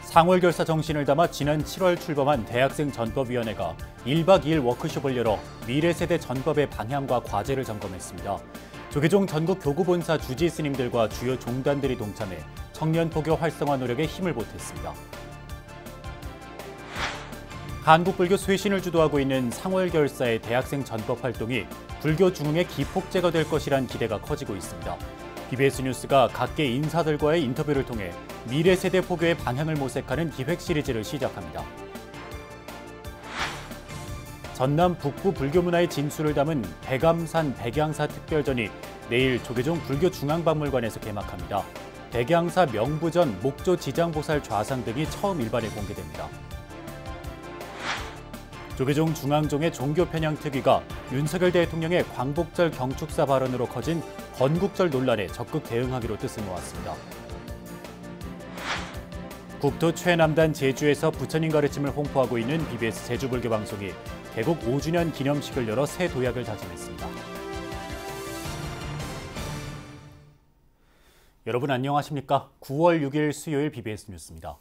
상월결사 정신을 담아 지난 7월 출범한 대학생 전법위원회가 1박 2일 워크숍을 열어 미래세대 전법의 방향과 과제를 점검했습니다. 조계종 전국 교구본사 주지 스님들과 주요 종단들이 동참해 청년 포교 활성화 노력에 힘을 보탰습니다. 한국불교 쇄신을 주도하고 있는 상월결사의 대학생 전법 활동이 불교 중흥의 기폭제가 될 것이란 기대가 커지고 있습니다. BBS 뉴스가 각계 인사들과의 인터뷰를 통해 미래 세대 포교의 방향을 모색하는 기획 시리즈를 시작합니다. 전남 북부 불교 문화의 진수를 담은 백암산 백양사 특별전이 내일 조계종 불교중앙박물관에서 개막합니다. 백양사 명부전, 목조 지장보살 좌상 등이 처음 일반에 공개됩니다. 조계종 중앙종의 종교 편향 특위가 윤석열 대통령의 광복절 경축사 발언으로 커진 건국절 논란에 적극 대응하기로 뜻을 모았습니다. 국토 최남단 제주에서 부처님 가르침을 홍보하고 있는 BBS 제주불교 방송이 개국 5주년 기념식을 열어 새 도약을 다짐했습니다. 여러분 안녕하십니까? 9월 6일 수요일 BBS 뉴스입니다.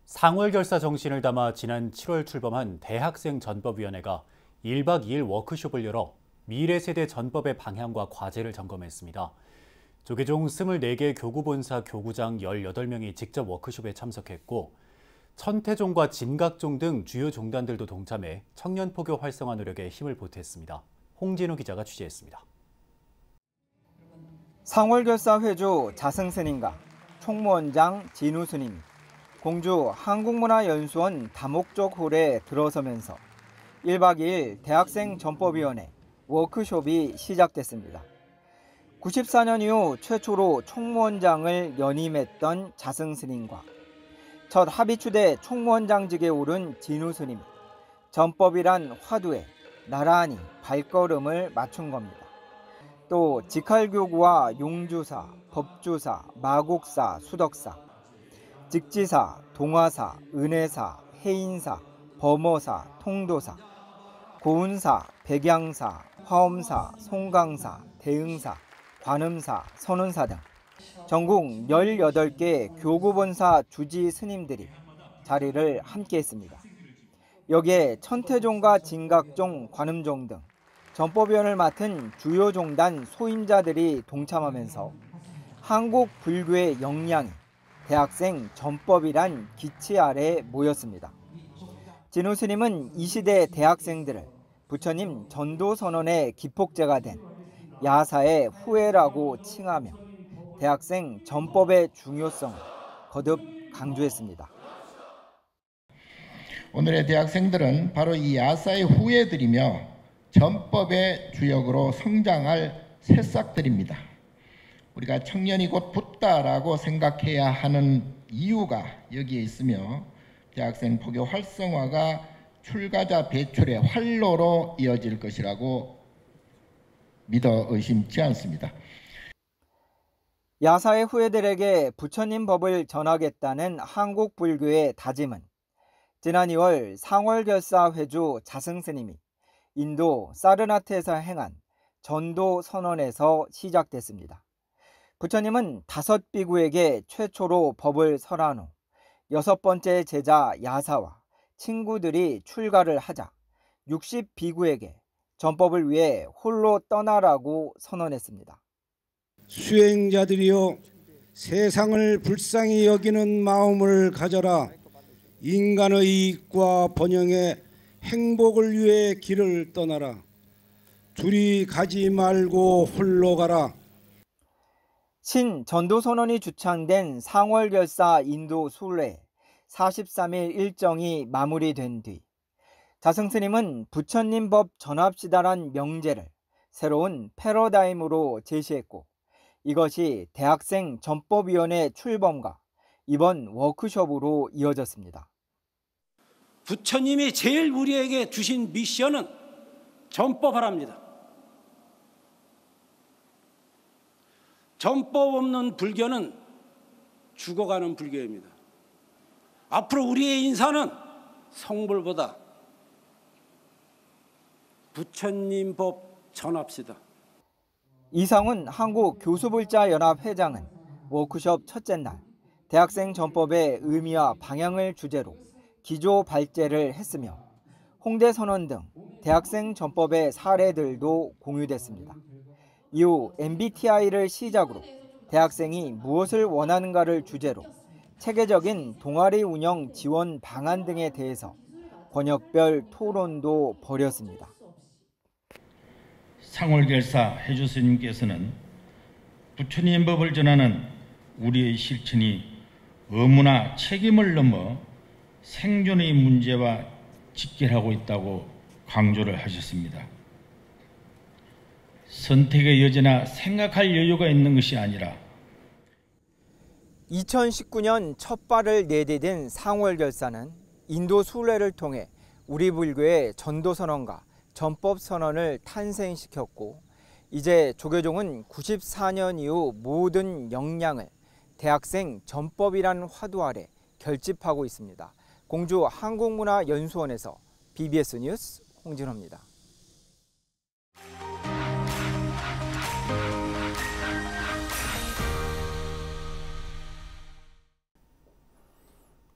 상월결사 정신을 담아 지난 7월 출범한 대학생 전법위원회가 1박 2일 워크숍을 열어 미래세대 전법의 방향과 과제를 점검했습니다. 조계종 24개 교구본사 교구장 18명이 직접 워크숍에 참석했고 천태종과 진각종 등 주요 종단들도 동참해 청년포교 활성화 노력에 힘을 보탰습니다. 홍진우 기자가 취재했습니다. 상월결사 회주 자승스님과 총무원장 진우스님이 공주 한국문화연수원 다목적 홀에 들어서면서 1박 2일 대학생 전법위원회 워크숍이 시작됐습니다. 94년 이후 최초로 총무원장을 연임했던 자승스님과 첫 합의추대 총무원장직에 오른 진우스님이 전법이란 화두에 나란히 발걸음을 맞춘 겁니다. 또 직할교구와 용주사, 법주사, 마곡사, 수덕사, 직지사, 동화사, 은혜사, 해인사, 범어사, 통도사, 고운사, 백양사, 화엄사, 송강사, 대응사, 관음사, 선운사 등 전국 18개 교구본사 주지 스님들이 자리를 함께했습니다. 여기에 천태종과 진각종, 관음종 등 전법위원을 맡은 주요 종단 소임자들이 동참하면서 한국 불교의 역량이 대학생 전법이란 기치 아래 모였습니다. 진우 스님은 이 시대 대학생들을 부처님 전도선언의 기폭제가 된 야사의 후예라고 칭하며 대학생 전법의 중요성을 거듭 강조했습니다. 오늘의 대학생들은 바로 이 야사의 후예들이며 전법의 주역으로 성장할 새싹들입니다. 우리가 청년이 곧 붙다라고 생각해야 하는 이유가 여기에 있으며 대학생 포교 활성화가 출가자 배출의 활로로 이어질 것이라고 믿어 의심치 않습니다. 야사의 후예들에게 부처님 법을 전하겠다는 한국 불교의 다짐은 지난 2월 상월결사 회주 자승스님이 인도 사르나트에서 행한 전도 선언에서 시작됐습니다. 부처님은 5비구에게 최초로 법을 설한 후 6번째 제자 야사와 친구들이 출가를 하자 60비구에게 전법을 위해 홀로 떠나라고 선언했습니다. 수행자들이여 세상을 불쌍히 여기는 마음을 가져라. 인간의 이익과 번영의 행복을 위해 길을 떠나라. 둘이 가지 말고 홀로 가라. 신전도선언이 주창된 상월결사 인도 순례 43일 일정이 마무리된 뒤 자승스님은 부처님 법 전합시다란 명제를 새로운 패러다임으로 제시했고 이것이 대학생 전법위원회 출범과 이번 워크숍으로 이어졌습니다. 부처님이 제일 우리에게 주신 미션은 전법하랍니다. 전법 없는 불교는 죽어가는 불교입니다. 앞으로 우리의 인사는 성불보다 부처님 법 전합시다. 이상훈 한국교수불자연합 회장은 워크숍 첫째 날 대학생 전법의 의미와 방향을 주제로 기조 발제를 했으며 홍대 선언 등 대학생 전법의 사례들도 공유됐습니다. 이후 MBTI를 시작으로 대학생이 무엇을 원하는가를 주제로 체계적인 동아리 운영 지원 방안 등에 대해서 권역별 토론도 벌였습니다. 상월결사 해주 스님께서는 부처님 법을 전하는 우리의 실천이 의무나 책임을 넘어 생존의 문제와 직결하고 있다고 강조를 하셨습니다. 선택의 여지나 생각할 여유가 있는 것이 아니라 2019년 첫 발을 내디딘 상월결사는 인도 순례를 통해 우리 불교의 전도선언과 전법선언을 탄생시켰고 이제 조계종은 94년 이후 모든 역량을 대학생 전법이라는 화두 아래 결집하고 있습니다. 공주 한국문화연수원에서 BBS 뉴스 홍진호입니다.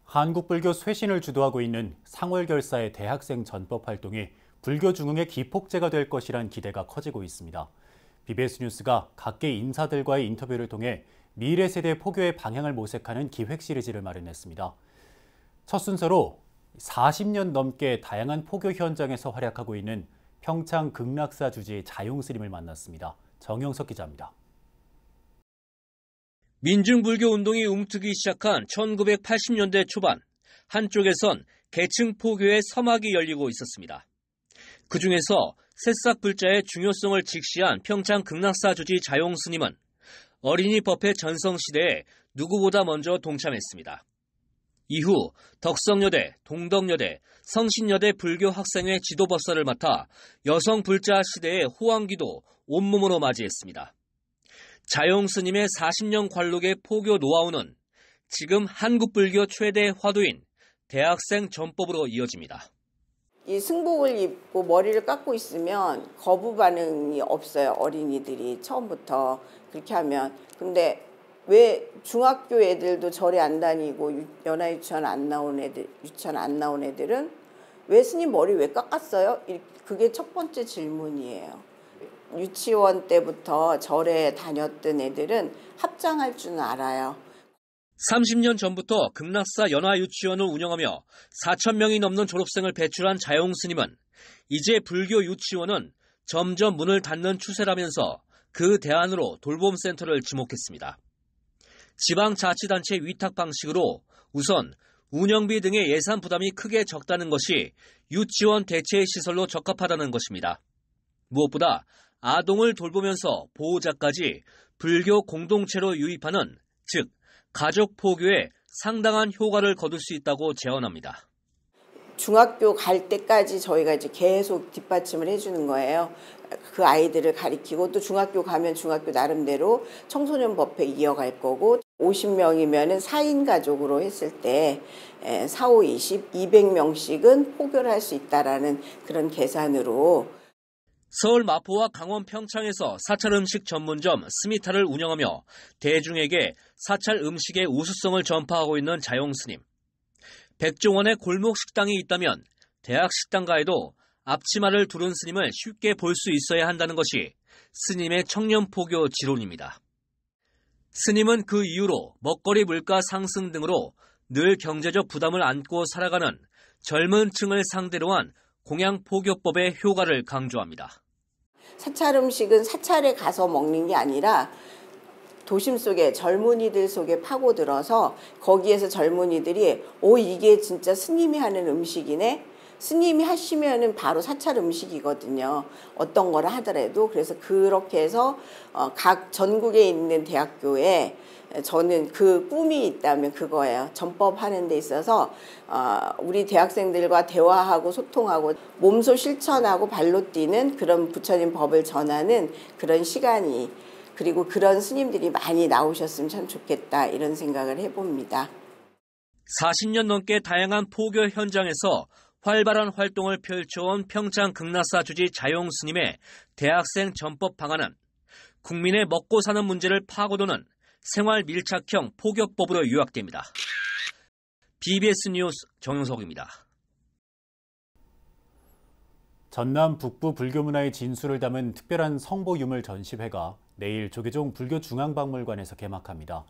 한국불교 쇄신을 주도하고 있는 상월결사의 대학생 전법 활동이 불교 중흥의 기폭제가 될 것이란 기대가 커지고 있습니다. BBS 뉴스가 각계 인사들과의 인터뷰를 통해 미래 세대 포교의 방향을 모색하는 기획 시리즈를 마련했습니다. 첫 순서로 40년 넘게 다양한 포교 현장에서 활약하고 있는 평창 극락사 주지 자용 스님을 만났습니다. 정영석 기자입니다. 민중불교 운동이 움트기 시작한 1980년대 초반, 한쪽에선 계층 포교의 서막이 열리고 있었습니다. 그중에서 새싹 불자의 중요성을 직시한 평창 극락사 주지 자용 스님은 어린이 법회 전성 시대에 누구보다 먼저 동참했습니다. 이후 덕성여대, 동덕여대, 성신여대 불교 학생회 지도법사를 맡아 여성 불자 시대의 호황기도 온몸으로 맞이했습니다. 자용 스님의 40년 관록의 포교 노하우는 지금 한국불교 최대 화두인 대학생 전법으로 이어집니다. 이 승복을 입고 머리를 깎고 있으면 거부 반응이 없어요. 어린이들이 처음부터 그렇게 하면. 근데 왜 중학교 애들도 절에 안 다니고 연하유치원 안 나온 애들, 유치원 안 나온 애들은 왜 스님 머리 왜 깎았어요? 그게 첫 번째 질문이에요. 유치원 때부터 절에 다녔던 애들은 합장할 줄은 알아요. 30년 전부터 극락사 연화유치원을 운영하며 4,000명이 넘는 졸업생을 배출한 자용 스님은 이제 불교 유치원은 점점 문을 닫는 추세라면서 그 대안으로 돌봄센터를 지목했습니다. 지방자치단체 위탁 방식으로 우선 운영비 등의 예산 부담이 크게 적다는 것이 유치원 대체 시설로 적합하다는 것입니다. 무엇보다 아동을 돌보면서 보호자까지 불교 공동체로 유입하는, 즉 가족 포교에 상당한 효과를 거둘 수 있다고 제언합니다. 중학교 갈 때까지 저희가 이제 계속 뒷받침을 해주는 거예요. 그 아이들을 가리키고 또 중학교 가면 중학교 나름대로 청소년 법회 이어갈 거고 50명이면은 4인 가족으로 했을 때 4, 5, 20, 200명씩은 포교를 할 수 있다라는 그런 계산으로 서울 마포와 강원 평창에서 사찰 음식 전문점 스미타를 운영하며 대중에게 사찰 음식의 우수성을 전파하고 있는 자용 스님. 백종원의 골목 식당이 있다면 대학 식당가에도 앞치마를 두른 스님을 쉽게 볼 수 있어야 한다는 것이 스님의 청년 포교 지론입니다. 스님은 그 이후로 먹거리 물가 상승 등으로 늘 경제적 부담을 안고 살아가는 젊은 층을 상대로 한 공양 포교법의 효과를 강조합니다. 사찰 음식은 사찰에 가서 먹는 게 아니라 도심 속에 젊은이들 속에 파고들어서 거기에서 젊은이들이 이게 진짜 스님이 하는 음식이네. 스님이 하시면은 바로 사찰 음식이거든요. 어떤 거를 하더라도. 그래서 그렇게 해서 각 전국에 있는 대학교에 저는 그 꿈이 있다면 그거예요. 전법 하는 데 있어서 우리 대학생들과 대화하고 소통하고 몸소 실천하고 발로 뛰는 그런 부처님 법을 전하는 그런 시간이, 그리고 그런 스님들이 많이 나오셨으면 참 좋겠다 이런 생각을 해봅니다. 40년 넘게 다양한 포교 현장에서 활발한 활동을 펼쳐온 평창 극락사 주지 자용 스님의 대학생 전법 방안은 국민의 먹고 사는 문제를 파고드는 생활 밀착형 포격법으로 요약됩니다. BBS 뉴스 정영석입니다. 전남 북부 불교문화의 진수를 담은 특별한 성보 유물 전시회가 내일 조계종 불교중앙박물관에서 개막합니다.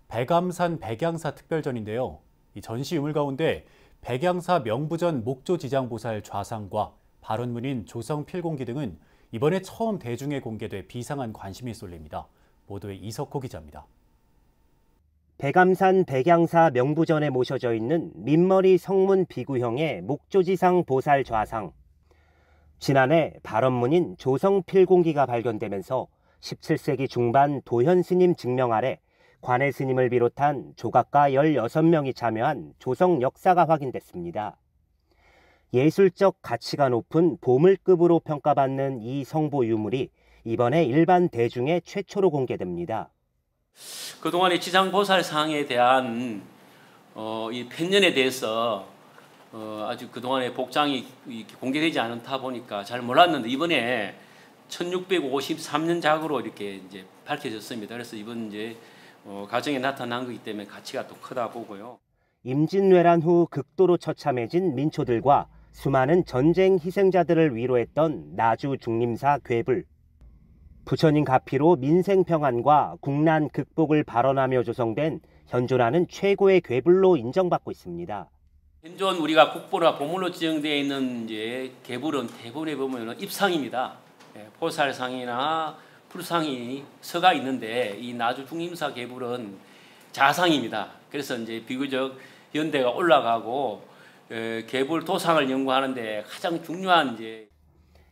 백암산 백양사 특별전인데요. 이 전시 유물 가운데 백양사 명부전 목조지장보살 좌상과 발원문인 조성필공기 등은 이번에 처음 대중에 공개돼 비상한 관심이 쏠립니다. 보도에 이석호 기자입니다. 백암산 백양사 명부전에 모셔져 있는 민머리 성문 비구형의 목조지상 보살 좌상. 지난해 발원문인 조성필공기가 발견되면서 17세기 중반 도현 스님 증명 아래 관해 스님을 비롯한 조각가 16명이 참여한 조성 역사가 확인됐습니다. 예술적 가치가 높은 보물급으로 평가받는 이 성보 유물이 이번에 일반 대중에 최초로 공개됩니다. 그동안의 지장보살상에 대한 이 편년에 대해서 아직 그동안의 복장이 공개되지 않다 보니까 잘 몰랐는데 이번에 1653년작으로 이렇게 이제 밝혀졌습니다. 그래서 이번 이제 가정에 나타난 거기 때문에 가치가 또 크다 보고요. 임진왜란 후 극도로 처참해진 민초들과 수많은 전쟁 희생자들을 위로했던 나주 중림사 괴불. 부처님 가피로 민생 평안과 국난 극복을 발언하며 조성된 현존하는 최고의 괴불로 인정받고 있습니다. 현존 우리가 국보나 보물로 지정되어 있는 이제 괴불은 대부분에 보면 입상입니다. 보살상이나 풀상이 서가 있는데 이 나주 중림사 괴불은 자상입니다. 그래서 이제 비교적 연대가 올라가고 괴불 도상을 연구하는데 가장 중요한 이제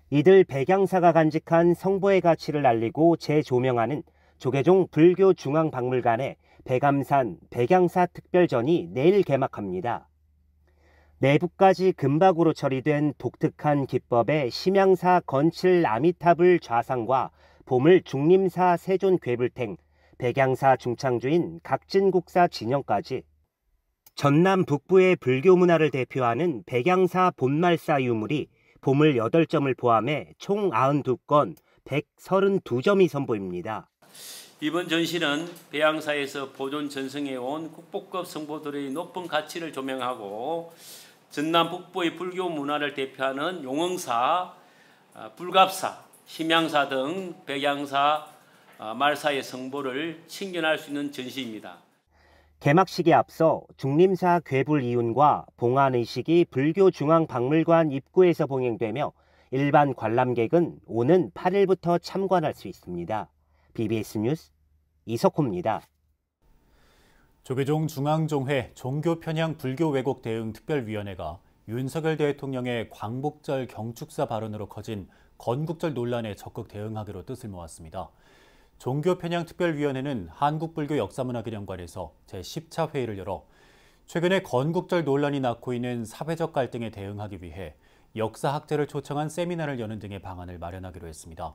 이들 백양사가 간직한 성보의 가치를 알리고 재조명하는 조계종 불교중앙박물관의 백암산 백양사 특별전이 내일 개막합니다. 내부까지 금박으로 처리된 독특한 기법의 심양사 건칠 아미타불 좌상과 보물 중림사 세존 괴불탱, 백양사 중창주인 각진국사 진영까지 전남 북부의 불교 문화를 대표하는 백양사 본말사 유물이 보물 8점을 포함해 총 92건, 132점이 선보입니다. 이번 전시는 백양사에서 보존 전승해온 국보급 성보들의 높은 가치를 조명하고 전남 북부의 불교 문화를 대표하는 용흥사, 불갑사, 심양사 등 백양사 말사의 성보를 친견할 수 있는 전시입니다. 개막식에 앞서 중림사 괴불 이윤과 봉안의식이 불교중앙박물관 입구에서 봉행되며 일반 관람객은 오는 8일부터 참관할 수 있습니다. BBS 뉴스 이석호입니다. 조계종 중앙종회 종교편향 불교 왜곡 대응 특별위원회가 윤석열 대통령의 광복절 경축사 발언으로 커진 건국절 논란에 적극 대응하기로 뜻을 모았습니다. 종교편향 특별위원회는 한국불교역사문화기념관에서 제10차 회의를 열어 최근에 건국절 논란이 낳고 있는 사회적 갈등에 대응하기 위해 역사학자를 초청한 세미나를 여는 등의 방안을 마련하기로 했습니다.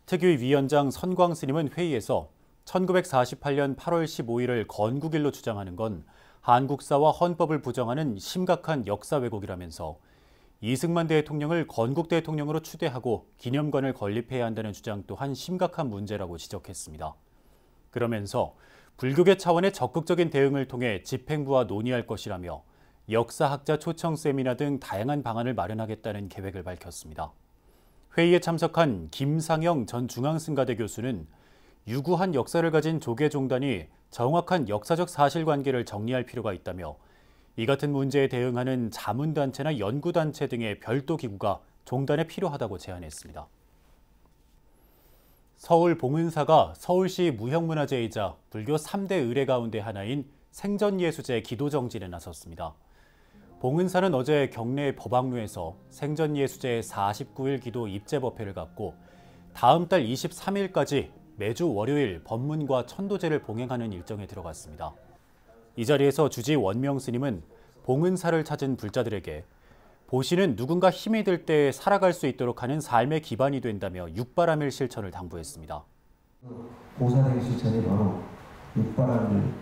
특위 위원장 선광 스님은 회의에서 1948년 8월 15일을 건국일로 주장하는 건 한국사와 헌법을 부정하는 심각한 역사 왜곡이라면서 이승만 대통령을 건국 대통령으로 추대하고 기념관을 건립해야 한다는 주장 또한 심각한 문제라고 지적했습니다. 그러면서 불교계 차원의 적극적인 대응을 통해 집행부와 논의할 것이라며 역사학자 초청 세미나 등 다양한 방안을 마련하겠다는 계획을 밝혔습니다. 회의에 참석한 김상영 전 중앙승가대 교수는 유구한 역사를 가진 조계종단이 정확한 역사적 사실관계를 정리할 필요가 있다며 이 같은 문제에 대응하는 자문단체나 연구단체 등의 별도 기구가 종단에 필요하다고 제안했습니다. 서울 봉은사가 서울시 무형문화재이자 불교 3대 의례 가운데 하나인 생전예수제 기도정진에 나섰습니다. 봉은사는 어제 경내 법왕루에서 생전예수제 49일 기도 입제법회를 갖고 다음 달 23일까지 매주 월요일 법문과 천도제를 봉행하는 일정에 들어갔습니다. 이 자리에서 주지 원명 스님은 봉은사를 찾은 불자들에게 보시는 누군가 힘이 들 때 살아갈 수 있도록 하는 삶의 기반이 된다며 육바람일 실천을 당부했습니다. 보살의 실천이 바로 육바람일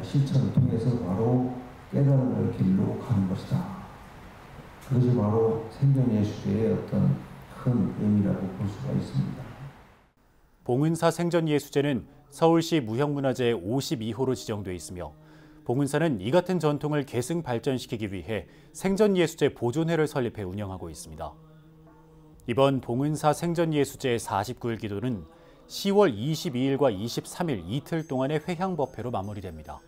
실천을 통해서 바로 깨달음의 길로 가는 것이다. 그것이 바로 생전예수제의 어떤 큰 의미라고 볼 수가 있습니다. 봉은사 생전예수제는 서울시 무형문화재 52호로 지정돼 있으며 봉은사는 이 같은 전통을 계승 발전시키기 위해 생전예수제 보존회를 설립해 운영하고 있습니다. 이번 봉은사 생전예수제 49일 기도는 10월 22일과 23일 이틀 동안의 회향법회로 마무리됩니다.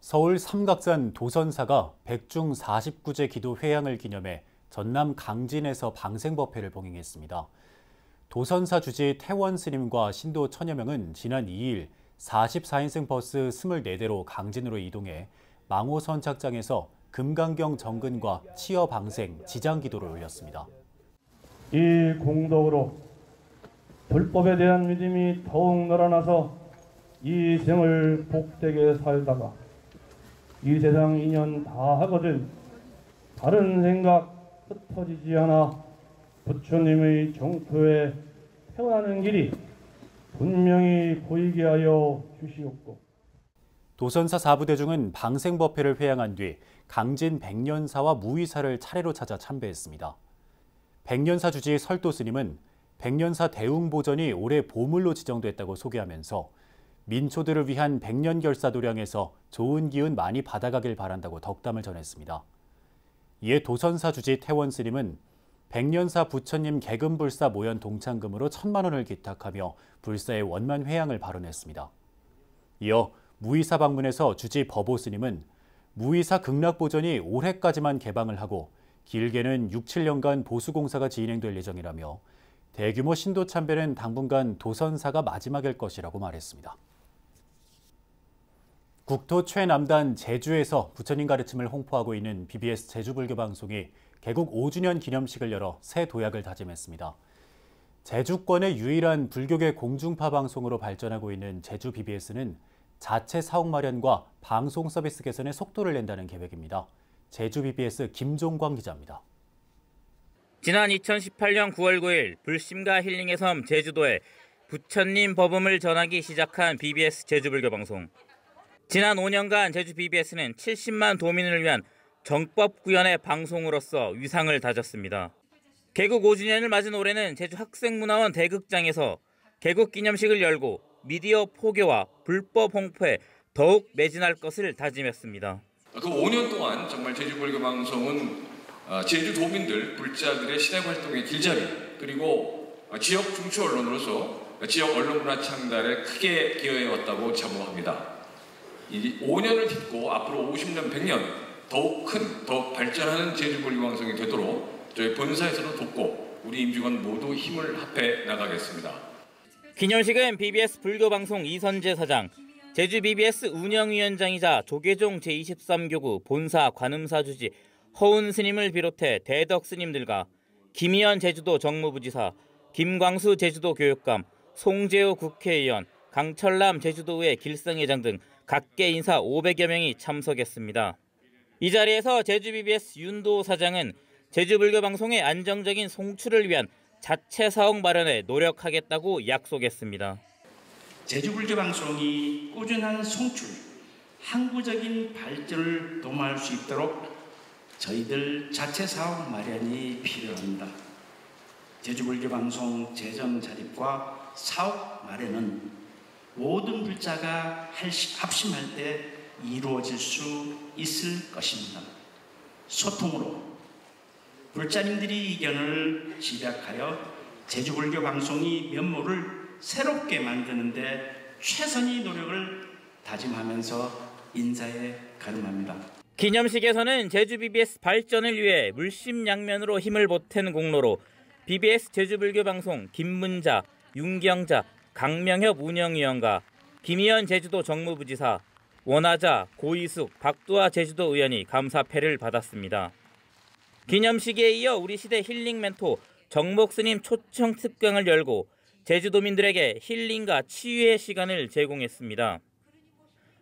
서울 삼각산 도선사가 백중 49제 기도 회향을 기념해 전남 강진에서 방생법회를 봉행했습니다. 도선사 주지 태원 스님과 신도 천여 명은 지난 2일 44인승 버스 24대로 강진으로 이동해 망호 선착장에서 금강경 정근과 치어 방생, 지장 기도를 올렸습니다. 이 공덕으로 불법에 대한 믿음이 더욱 늘어나서 이 생을 복되게 살다가 이 세상 인연 다 하거든 다른 생각 흩어지지 않아 부처님의 정토에 태어나는 길이 분명히 보이게 하여 주시옵고. 도선사 4부대중은 방생법회를 회향한 뒤 강진 백년사와 무의사를 차례로 찾아 참배했습니다. 백년사 주지 설도 스님은 백년사 대웅보전이 올해 보물로 지정됐다고 소개하면서 민초들을 위한 백년결사 도량에서 좋은 기운 많이 받아가길 바란다고 덕담을 전했습니다. 이에 도선사 주지 태원 스님은 백년사 부처님 개금불사 모연 동창금으로 1,000만 원을 기탁하며 불사의 원만 회향을 발언했습니다. 이어 무의사 방문에서 주지 법오 스님은 무의사 극락보전이 올해까지만 개방을 하고 길게는 6, 7년간 보수공사가 진행될 예정이라며 대규모 신도 참배는 당분간 도선사가 마지막일 것이라고 말했습니다. 국토 최남단 제주에서 부처님 가르침을 홍보하고 있는 BBS 제주불교 방송이 개국 5주년 기념식을 열어 새 도약을 다짐했습니다. 제주권의 유일한 불교계 공중파 방송으로 발전하고 있는 제주 BBS는 자체 사옥 마련과 방송 서비스 개선에 속도를 낸다는 계획입니다. 제주 BBS 김종광 기자입니다. 지난 2018년 9월 9일 불심과 힐링의 섬 제주도에 부처님 법음을 전하기 시작한 BBS 제주불교 방송. 지난 5년간 제주 BBS는 70만 도민을 위한 정법 구현의 방송으로서 위상을 다졌습니다. 개국 5주년을 맞은 올해는 제주 학생문화원 대극장에서 개국 기념식을 열고 미디어 포교와 불법 홍보에 더욱 매진할 것을 다짐했습니다. 그 5년 동안 정말 제주불교 방송은 제주도민들, 불자들의 시대 활동의 길잡이 그리고 지역 중추 언론으로서 지역 언론 문화 창달에 크게 기여해왔다고 자부합니다. 이 5년을 딛고 앞으로 50년, 100년 더욱 큰, 더욱 발전하는 제주불교 방송이 되도록 저희 본사에서도 돕고 우리 임직원 모두 힘을 합해 나가겠습니다. 기념식은 BBS 불교방송 이선재 사장, 제주 BBS 운영위원장이자 조계종 제23교구 본사 관음사 주지 허운 스님을 비롯해 대덕 스님들과 김희연 제주도 정무부지사, 김광수 제주도 교육감, 송재호 국회의원, 강철남 제주도의회 길성회장 등 각계 인사 500여 명이 참석했습니다. 이 자리에서 제주 BBS 윤도 사장은 제주불교 방송의 안정적인 송출을 위한 자체 사옥 마련에 노력하겠다고 약속했습니다. 제주불교 방송이 꾸준한 송출, 항구적인 발전을 도모할 수 있도록 저희들 자체 사옥 마련이 필요합니다. 제주불교 방송 재정 자립과 사옥 마련은 모든 불자가 합심할 때 이루어질 수 있을 것입니다. 소통으로 불자님들이 의견을 집약하여 제주불교 방송이 면모를 새롭게 만드는데 최선의 노력을 다짐하면서 인사에 가름합니다. 기념식에서는 제주 BBS 발전을 위해 물심양면으로 힘을 보탠 공로로 BBS 제주불교 방송 김문자, 윤경자, 강명협 운영위원과 김희연 제주도 정무부지사, 원하자, 고이숙, 박두아 제주도 의원이 감사패를 받았습니다. 기념식에 이어 우리 시대 힐링 멘토 정목스님 초청 특강을 열고 제주도민들에게 힐링과 치유의 시간을 제공했습니다.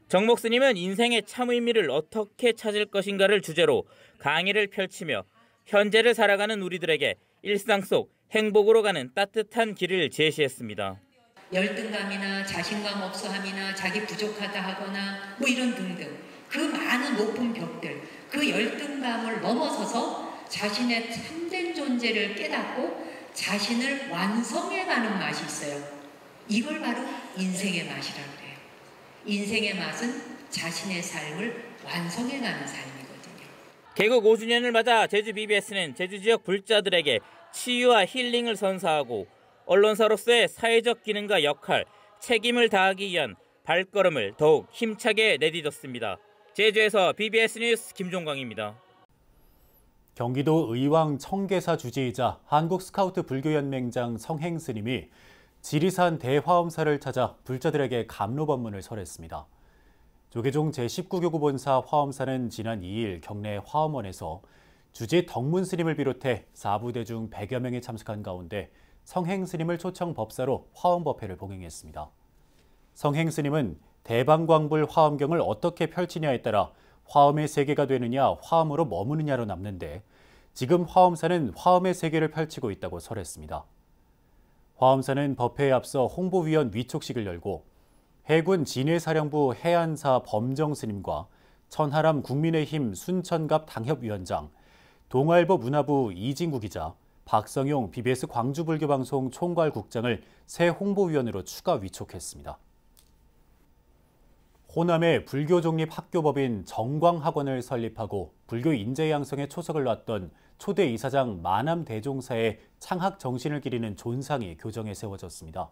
정목스님은 인생의 참 의미를 어떻게 찾을 것인가를 주제로 강의를 펼치며 현재를 살아가는 우리들에게 일상 속 행복으로 가는 따뜻한 길을 제시했습니다. 열등감이나 자신감 없어함이나 자기 부족하다 하거나 뭐 이런 등등 그 많은 높은 벽들, 그 열등감을 넘어서서 자신의 참된 존재를 깨닫고 자신을 완성해가는 맛이 있어요. 이걸 바로 인생의 맛이라고 해요. 인생의 맛은 자신의 삶을 완성해가는 삶이거든요. 개국 5주년을 맞아 제주 BBS는 제주 지역 불자들에게 치유와 힐링을 선사하고 언론사로서의 사회적 기능과 역할, 책임을 다하기 위한 발걸음을 더욱 힘차게 내딛었습니다. 제주에서 BBS 뉴스 김종광입니다. 경기도 의왕 청계사 주지이자 한국스카우트 불교연맹장 성행 스님이 지리산 대화엄사를 찾아 불자들에게 감로법문을 설했습니다. 조계종 제19교구 본사 화엄사는 지난 2일 경내 화엄원에서 주지 덕문 스님을 비롯해 4부대 중 100여 명이 참석한 가운데 성행 스님을 초청 법사로 화엄법회를 봉행했습니다. 성행 스님은 대방광불 화엄경을 어떻게 펼치냐에 따라 화엄의 세계가 되느냐 화엄으로 머무느냐로 남는데 지금 화엄사는 화엄의 세계를 펼치고 있다고 설했습니다. 화엄사는 법회에 앞서 홍보위원 위촉식을 열고 해군 진해사령부 해안사 범정 스님과 천하람 국민의힘 순천갑 당협위원장, 동아일보 문화부 이진구 기자, 박성용 BBS 광주불교방송 총괄국장을 새 홍보위원으로 추가 위촉했습니다. 호남의 불교독립학교법인 정광학원을 설립하고 불교 인재 양성에 초석을 놨던 초대 이사장 마남대종사의 창학 정신을 기리는 존상이 교정에 세워졌습니다.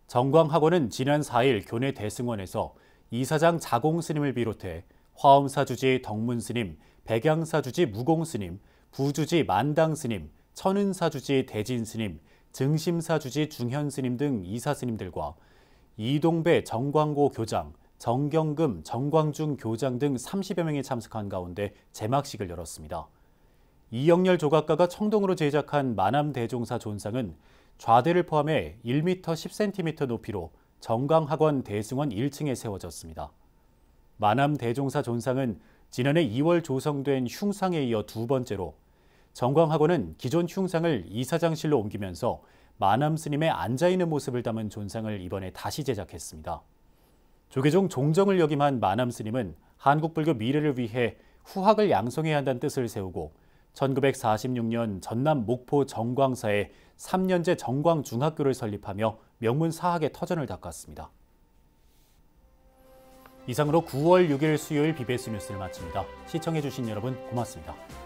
정광학원은 지난 4일 교내 대승원에서 이사장 자공스님을 비롯해 화엄사주지 덕문스님, 백양사주지 무공스님, 부주지 만당스님, 천은사주지 대진스님, 증심사주지 중현스님 등 이사스님들과 이동배 정광고 교장, 정경금, 정광중 교장 등 30여 명이 참석한 가운데 제막식을 열었습니다. 이영렬 조각가가 청동으로 제작한 마남대종사 존상은 좌대를 포함해 1m 10cm 높이로 정광학원 대승원 1층에 세워졌습니다. 마남대종사 존상은 지난해 2월 조성된 흉상에 이어 두 번째로 정광학원은 기존 흉상을 이사장실로 옮기면서 마남 스님의 앉아있는 모습을 담은 존상을 이번에 다시 제작했습니다. 조계종 종정을 역임한 마남 스님은 한국불교 미래를 위해 후학을 양성해야 한다는 뜻을 세우고 1946년 전남 목포 정광사에 3년제 정광중학교를 설립하며 명문 사학의 터전을 닦았습니다. 이상으로 9월 6일 수요일 BBS 뉴스를 마칩니다. 시청해주신 여러분 고맙습니다.